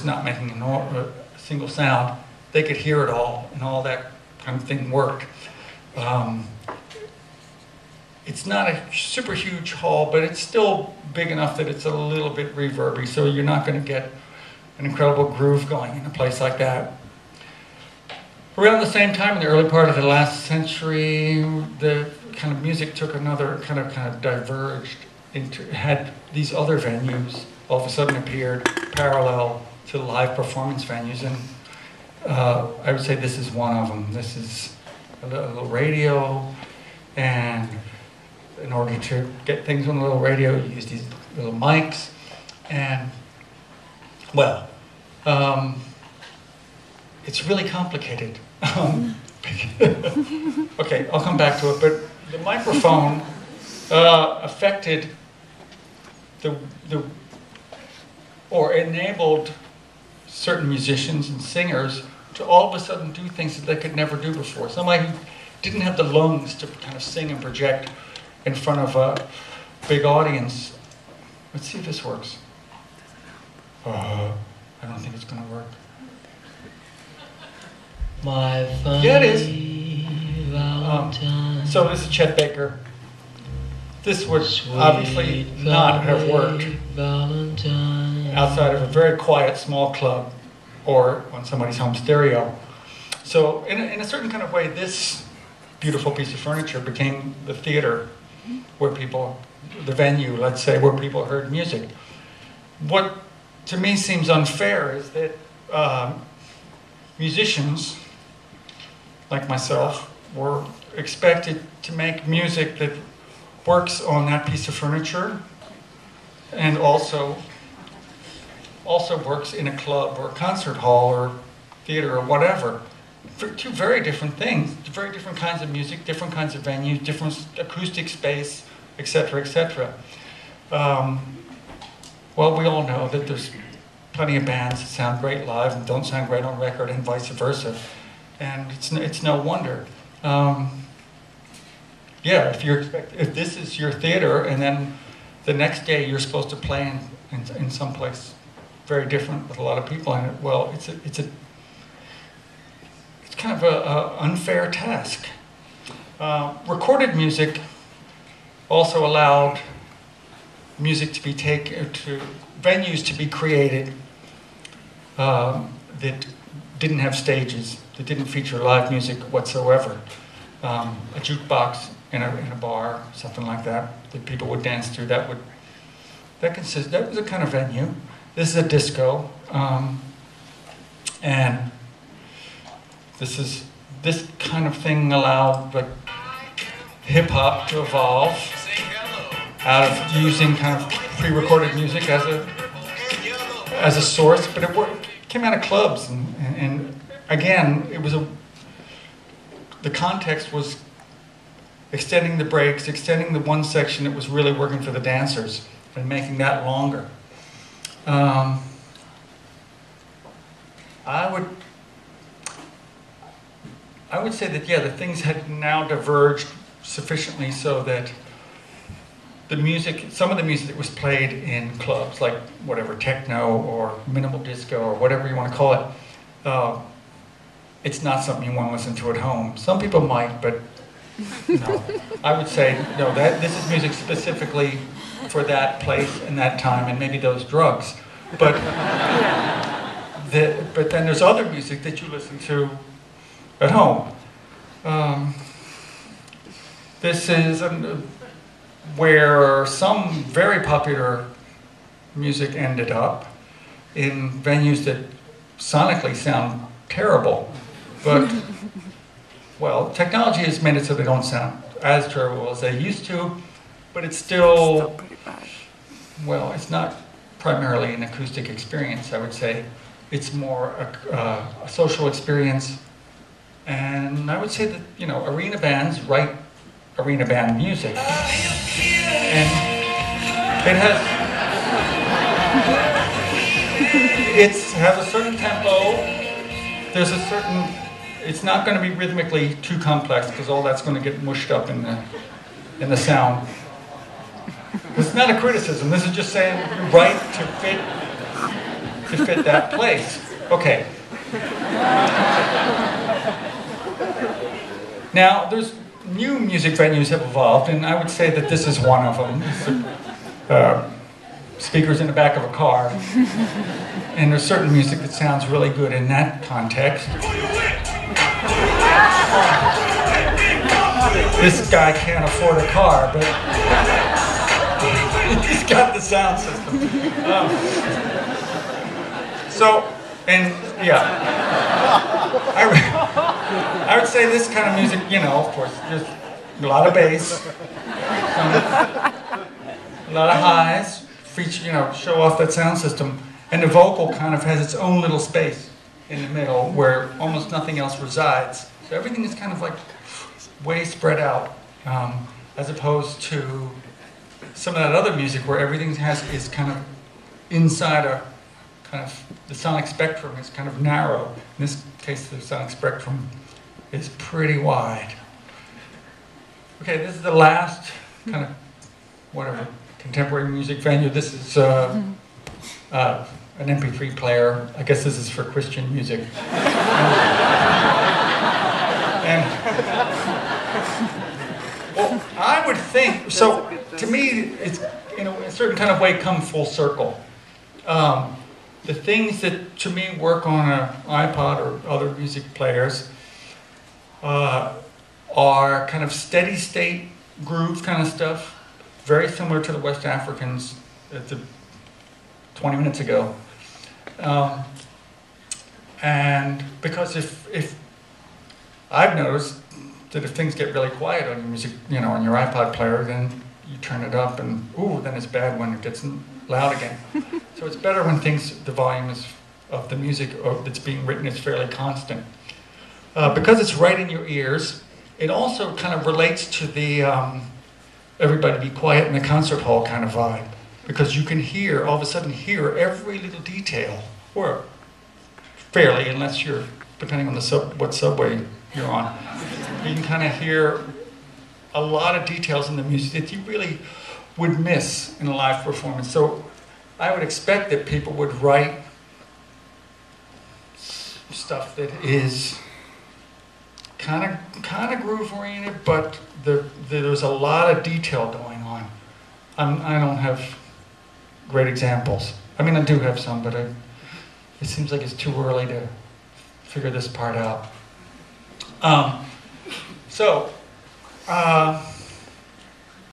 it's not making a single sound, they could hear it all, and all that kind of thing worked. It's not a super huge hall, but it's still big enough that it's a little bit reverby, so you're not going to get an incredible groove going in a place like that. Around the same time, in the early part of the last century, the kind of music took another kind of diverged into, had these other venues all of a sudden appeared parallel to live performance venues, and I would say this is one of them. This is a little radio, and in order to get things on the little radio, you use these little mics, and well, it's really complicated. Okay, I'll come back to it, but the microphone affected or enabled certain musicians and singers to all of a sudden do things that they could never do before. Somebody who didn't have the lungs to kind of sing and project in front of a big audience. Let's see if this works. I don't think it's going to work. Yeah, it is. So this is Chet Baker. This would obviously not have worked outside of a very quiet small club or on somebody's home stereo. So in a certain kind of way, this beautiful piece of furniture became the theater where people, the venue, let's say, where people heard music. What to me seems unfair is that musicians like myself were expected to make music that works on that piece of furniture and also works in a club or a concert hall or theater or whatever. Two very different things, very different kinds of music, different kinds of venues, different acoustic space, etc., etc. Well, we all know that there's plenty of bands that sound great live and don't sound great on record, and vice versa. And it's no wonder. Yeah, if this is your theater, and then the next day you're supposed to play in some place very different with a lot of people in it, well, it's kind of a unfair task. Recorded music also allowed music to be taken to venues to be created that didn't have stages, that didn't feature live music whatsoever. A jukebox in a bar, something like that people would dance to. That was a kind of venue. This is a disco, and this kind of thing allowed like hip hop to evolve out of using kind of pre-recorded music as a source, but it came out of clubs, and again, the context was extending the breaks, extending the one section that was really working for the dancers, and making that longer. I would say that, yeah, the things had now diverged sufficiently so that some of the music that was played in clubs, like whatever, techno or minimal disco or whatever you want to call it, it's not something you want to listen to at home. Some people might, but no. I would say, no, this is music specifically for that place and that time and maybe those drugs. But, but then there's other music that you listen to at home. This is where some very popular music ended up in venues that sonically sound terrible. But, well, technology has made it so they don't sound as terrible as they used to, but it's still pretty bad. Well, it's not primarily an acoustic experience, I would say. It's more a social experience. And I would say that, you know, arena bands write arena band music. And it has a certain tempo. There's a certain, it's not going to be rhythmically too complex because all that's going to get mushed up in the sound. This is not a criticism. This is just saying write to fit to fit that place. Okay. Now, there's new music venues have evolved, and I would say that this is one of them. Speakers in the back of a car. And there's certain music that sounds really good in that context. This guy can't afford a car, but he's got the sound system. I would say this kind of music, you know, of course, there's a lot of bass, a lot of highs, feature, you know, show off that sound system, and the vocal kind of has its own little space in the middle where almost nothing else resides. So everything is kind of like way spread out, as opposed to some of that other music where everything is kind of inside a kind of, the sonic spectrum is kind of narrow. In this case, the sonic spectrum is pretty wide. Okay, this is the last kind of, whatever, contemporary music venue. This is an MP3 player. I guess this is for Christian music. Well, I would think, so to me, it's in a certain kind of way come full circle. The things that to me work on an iPod or other music players are kind of steady state groove kind of stuff, very similar to the West Africans 20 minutes ago. And because if I've noticed that if things get really quiet on your music, you know, on your iPod player, then you turn it up and, ooh, then it's bad when it gets loud again. So it's better when the volume of the music that's being written is fairly constant. Because it's right in your ears, it also kind of relates to the everybody be quiet in the concert hall kind of vibe. Because you can hear, all of a sudden hear every little detail, or fairly, unless you're, depending on what subway you're on. You can kind of hear a lot of details in the music that you really would miss in a live performance. So I would expect that people would write stuff that is kind of groove oriented, but there's a lot of detail going on. I don't have great examples. I mean, I do have some, but it seems like it's too early to figure this part out.